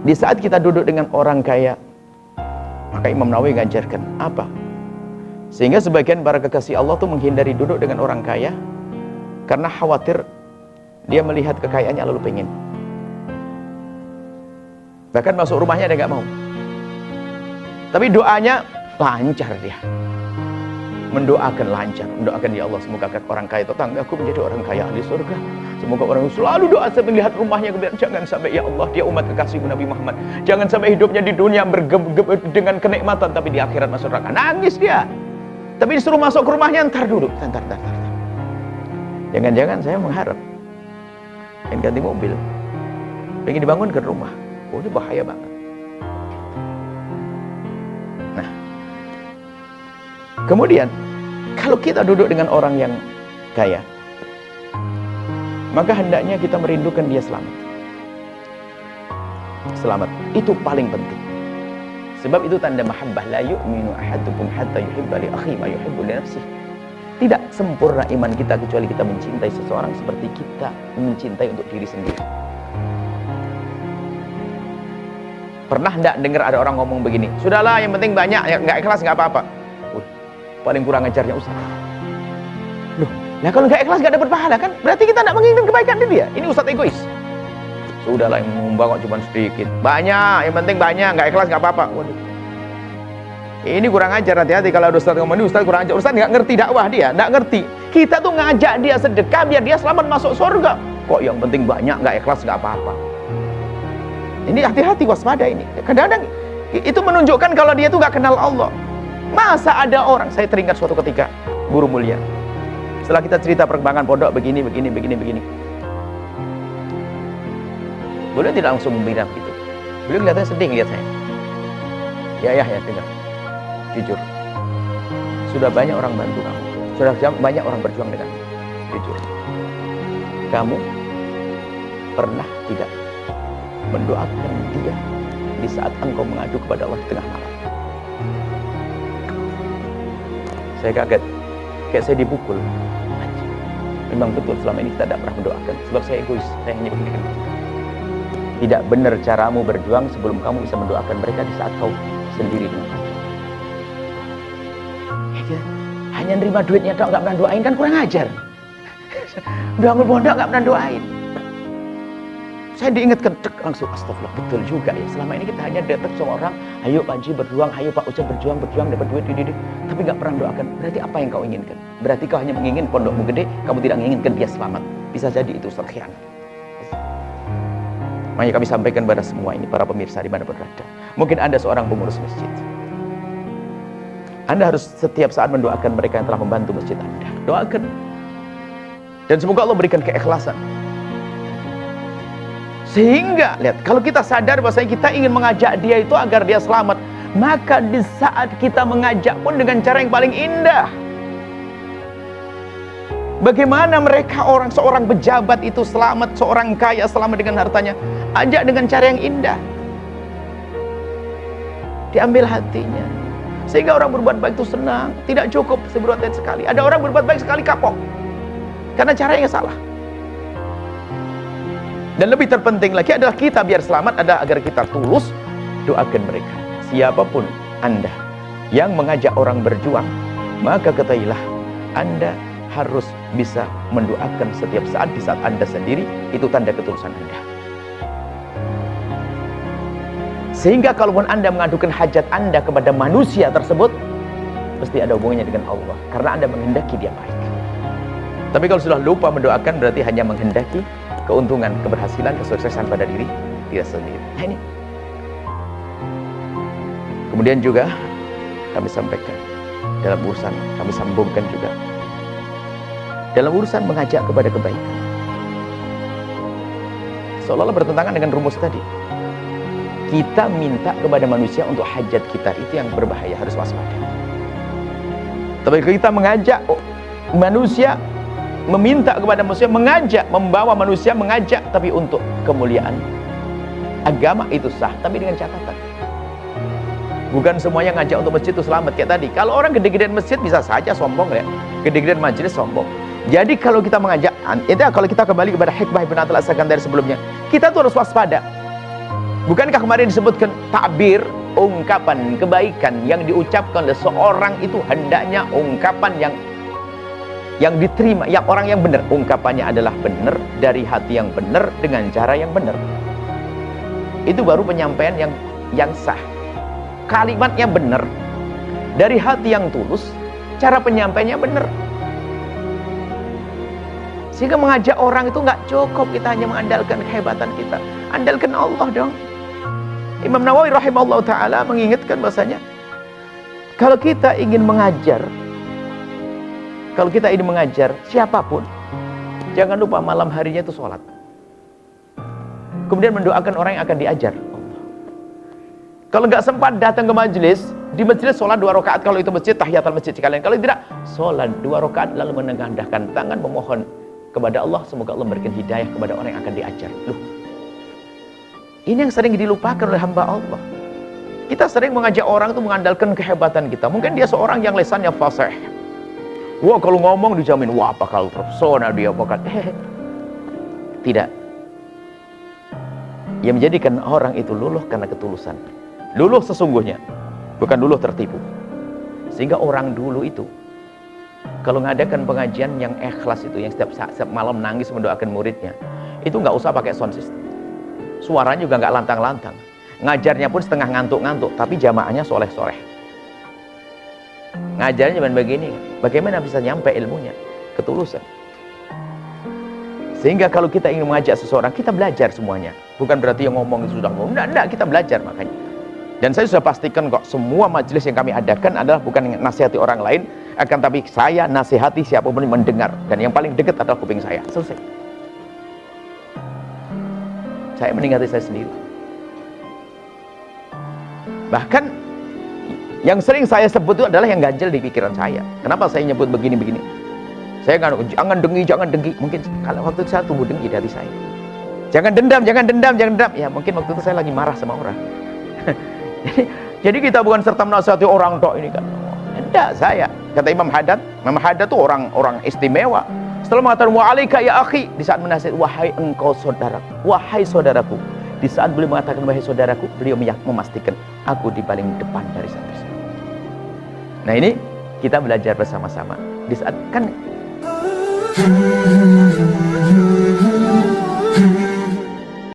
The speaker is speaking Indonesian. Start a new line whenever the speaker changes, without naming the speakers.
Di saat kita duduk dengan orang kaya, maka Imam Nawawi ngajarkan apa? Sehingga sebagian para kekasih Allah tuh menghindari duduk dengan orang kaya karena khawatir dia melihat kekayaannya lalu pengen. Bahkan masuk rumahnya dia nggak mau. Tapi doanya lancar dia. Mendoakan lancar, mendoakan ya Allah semoga orang kaya tetanggaku menjadi orang kaya ahli surga. Semoga orang selalu doa sampai melihat rumahnya, kemudian jangan sampai ya Allah dia umat kekasih Nabi Muhammad. Jangan sampai hidupnya di dunia dengan kenikmatan tapi di akhirat masuk neraka. Nangis dia. Tapi disuruh masuk ke rumahnya, ntar dulu. Jangan-jangan saya mengharap pengen ganti mobil, pengen dibangunkan rumah. Oh ini bahaya banget. Nah, kemudian kalau kita duduk dengan orang yang kaya, maka hendaknya kita merindukan dia selamat. Selamat, itu paling penting. Sebab itu tanda mahabbah. La yu'minu ahadukum hatta yuhibba li akhihi ma yuhibbu li nafsihi. Tidak sempurna iman kita kecuali kita mencintai seseorang seperti kita mencintai untuk diri sendiri. Pernah enggak dengar ada orang ngomong begini, sudahlah yang penting banyak, nggak ikhlas nggak apa-apa. Paling kurang ajarnya Ustaz. Loh, nah kalau nggak ikhlas nggak dapat pahala kan? Berarti kita nggak menginginkan kebaikan di dia. Ini Ustaz egois. Sudahlah yang menyumbang kok cuma sedikit, banyak, yang penting banyak, nggak ikhlas nggak apa-apa. Waduh, ini kurang ajar, hati-hati kalau ada Ustaz ngomong ini Ustaz kurang ajar. Ustaz nggak ngerti dakwah dia, nggak ngerti. Kita tuh ngajak dia sedekah biar dia selamat masuk surga. Kok yang penting banyak, nggak ikhlas nggak apa-apa. Ini hati-hati, waspada ini. Kadang-kadang itu menunjukkan kalau dia tuh nggak kenal Allah. Masa ada orang, saya teringat suatu ketika guru mulia. Setelah kita cerita perkembangan pondok begini. Beliau tidak langsung bilang gitu. Beliau kelihatannya sedih lihat saya. Ya dengar. Jujur. Sudah banyak orang bantu kamu. Sudah banyak orang berjuang denganmu. Jujur. Kamu pernah tidak mendoakan dia di saat engkau mengadu kepada Allah di tengah malam? Saya kaget, kayak saya dipukul. Memang betul selama ini kita tidak pernah mendoakan. Sebab saya egois, saya hanya begini. Tidak benar caramu berjuang sebelum kamu bisa mendoakan mereka di saat kau sendiri dengan Allah. Ya, hanya nerima duitnya dong, nggak pernah doain kan kurang ajar. Bangun pondok nggak pernah doain. Saya diingatkan langsung, astagfirullah, betul juga ya. Selama ini kita hanya datang sama orang, ayo Pak Haji berjuang, ayo Pak Ucap berjuang dapat duit, tapi nggak pernah doakan. Berarti apa yang kau inginkan? Berarti kau hanya menginginkan pondokmu gede, kamu tidak menginginkan dia selamat. Bisa jadi itu khianat. Makanya kami sampaikan pada semua ini, para pemirsa di mana berada. Mungkin Anda seorang pengurus masjid. Anda harus setiap saat mendoakan mereka yang telah membantu masjid Anda. Doakan. Dan semoga Allah berikan keikhlasan. Sehingga, lihat, kalau kita sadar bahwasanya kita ingin mengajak dia itu agar dia selamat, maka di saat kita mengajak pun dengan cara yang paling indah. Bagaimana mereka seorang pejabat itu selamat, seorang kaya selamat dengan hartanya, ajak dengan cara yang indah. Diambil hatinya. Sehingga orang berbuat baik itu senang, tidak cukup berbuat baik sekali. Ada orang berbuat baik sekali kapok. Karena caranya salah. Dan lebih terpenting lagi adalah kita biar selamat adalah agar kita tulus doakan mereka. Siapapun Anda yang mengajak orang berjuang, maka ketahuilah Anda harus bisa mendoakan setiap saat. Di saat Anda sendiri, itu tanda ketulusan Anda. Sehingga kalaupun Anda mengadukan hajat Anda kepada manusia tersebut, pasti ada hubungannya dengan Allah, karena Anda menghendaki dia baik. Tapi kalau sudah lupa mendoakan, berarti hanya menghendaki keuntungan, keberhasilan, kesuksesan pada diri tidak sendiri. Nah ini. Kemudian juga kami sampaikan dalam urusan, kami sambungkan juga dalam urusan mengajak kepada kebaikan. Seolah-olah bertentangan dengan rumus tadi. Kita minta kepada manusia untuk hajat kita, itu yang berbahaya, harus waspada. Tapi kita mengajak manusia, meminta kepada manusia, mengajak, membawa manusia, mengajak, tapi untuk kemuliaan agama itu sah, tapi dengan catatan. Bukan semuanya ngajak untuk masjid itu selamat kayak tadi. Kalau orang gede-gedean masjid bisa saja sombong ya, gede-gedean majelis sombong. Jadi kalau kita mengajak, itu kalau kita kembali kepada hikmah Ibn Attal As-Sakandari sebelumnya, kita tuh harus waspada. Bukankah kemarin disebutkan takbir, ungkapan kebaikan yang diucapkan oleh seorang itu hendaknya ungkapan yang diterima, yang orang yang benar, ungkapannya adalah benar, dari hati yang benar, dengan cara yang benar. Itu baru penyampaian yang sah. Kalimatnya benar, dari hati yang tulus, cara penyampaiannya benar. Sehingga mengajak orang itu nggak cukup kita hanya mengandalkan kehebatan kita, andalkan Allah dong. Imam Nawawi rahimahullah ta'ala mengingatkan bahasanya, kalau kita ingin mengajar siapapun, jangan lupa malam harinya itu sholat, kemudian mendoakan orang yang akan diajar. Kalau nggak sempat datang ke majelis, di majelis sholat 2 rakaat kalau itu masjid, tahiyatul masjid sekalian. Kalau tidak, sholat 2 rakaat lalu menengadahkan tangan memohon kepada Allah, semoga Allah memberikan hidayah kepada orang yang akan diajar. Loh, ini yang sering dilupakan oleh hamba Allah. Kita sering mengajak orang itu mengandalkan kehebatan kita. Mungkin dia seorang yang lisannya fasih. Wah, kalau ngomong dijamin, wah bakal terpesona dia, bakal tidak. Yang menjadikan orang itu luluh karena ketulusan. Luluh sesungguhnya, bukan luluh tertipu. Sehingga orang dulu itu kalau mengadakan pengajian yang ikhlas itu, yang setiap malam nangis mendoakan muridnya, itu nggak usah pakai sound system. Suaranya juga nggak lantang-lantang. Ngajarnya pun setengah ngantuk-ngantuk, tapi jamaahnya soleh-soleh. Ngajarnya cuma begini, bagaimana bisa nyampe ilmunya? Ketulusan. Sehingga kalau kita ingin mengajak seseorang, kita belajar semuanya. Bukan berarti yang ngomong itu sudah ngomong. Enggak, kita belajar makanya. Dan saya sudah pastikan kok, semua majelis yang kami adakan adalah bukan nasihati orang lain, akan tapi saya nasihati siapapun yang mendengar. Dan yang paling dekat adalah kuping saya. Selesai. Saya meninggalkan saya sendiri. Bahkan yang sering saya sebut itu adalah yang ganjel di pikiran saya. Kenapa saya nyebut begini-begini? Saya jangan dengki. Mungkin kalau waktu itu saya tumbuh dengki dari saya. Jangan dendam. Ya mungkin waktu itu saya lagi marah sama orang. Jadi kita bukan serta menasihati orang tok ini kan. Tidak, saya. Kata Imam Haddad itu orang istimewa. Setelah mengatakan wa'alaika ya akhi, di saat menasihati wahai engkau saudaraku, wahai saudaraku, di saat beliau mengatakan wahai saudaraku, beliau memastikan aku di paling depan dari santri. Nah ini kita belajar bersama-sama. Di saat kan